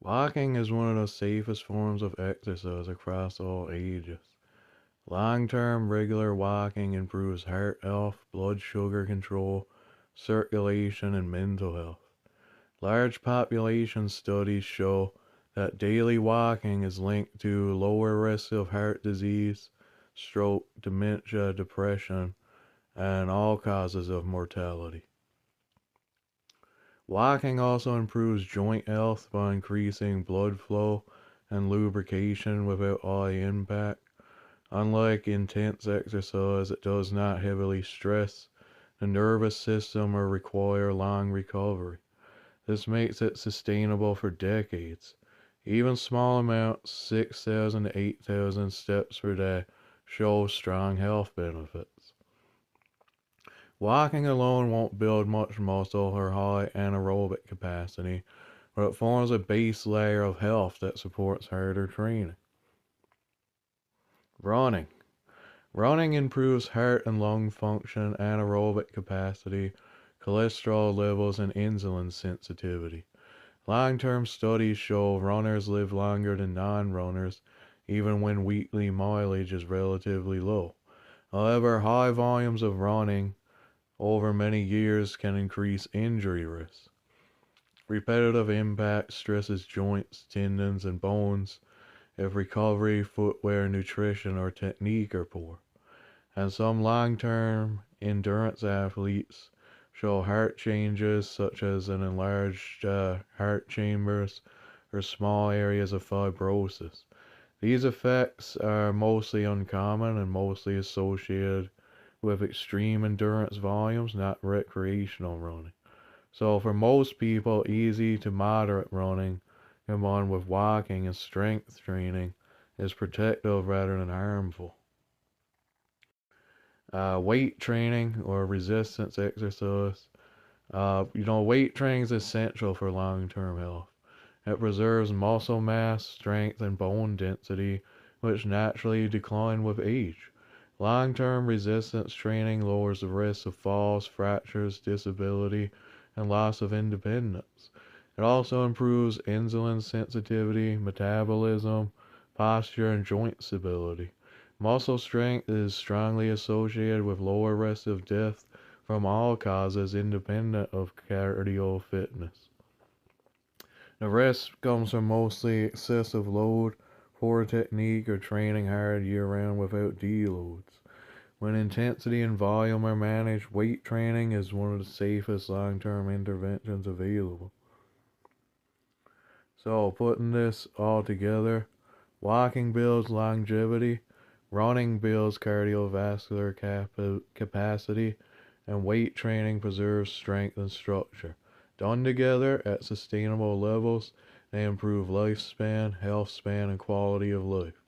Walking is one of the safest forms of exercise across all ages. Long-term regular walking improves heart health, blood sugar control, circulation, and mental health. Large population studies show that daily walking is linked to lower risk of heart disease, stroke, dementia, depression, and all causes of mortality. Walking also improves joint health by increasing blood flow and lubrication without eye impact. Unlike intense exercise, it does not heavily stress the nervous system or require long recovery. This makes it sustainable for decades. Even small amounts, 6,000 to 8,000 steps per day, show strong health benefits. Walking alone won't build much muscle or high anaerobic capacity, but it forms a base layer of health that supports harder training. Running. Running improves heart and lung function, anaerobic capacity, cholesterol levels, and insulin sensitivity. Long-term studies show runners live longer than non-runners, even when weekly mileage is relatively low. However, high volumes of running over many years can increase injury risk. Repetitive impact stresses joints, tendons, and bones if recovery, footwear, nutrition, or technique are poor. And some long-term endurance athletes show heart changes such as an enlarged heart chambers or small areas of fibrosis. These effects are mostly uncommon and mostly associated with extreme endurance volumes, not recreational running. So for most people, easy to moderate running combined with walking and strength training is protective rather than harmful. Weight training or resistance exercise. Weight training is essential for long-term health. It preserves muscle mass, strength, and bone density, which naturally decline with age. Long-term resistance training lowers the risk of falls, fractures, disability, and loss of independence. It also improves insulin sensitivity, metabolism, posture, and joint stability. Muscle strength is strongly associated with lower risk of death from all causes independent of cardio fitness. The risk comes from mostly excessive load, poor technique, or training hard year-round without deloads. When intensity and volume are managed, weight training is one of the safest long-term interventions available. So, putting this all together, walking builds longevity, running builds cardiovascular capacity, and weight training preserves strength and structure. Done together at sustainable levels, they improve lifespan, health span, and quality of life.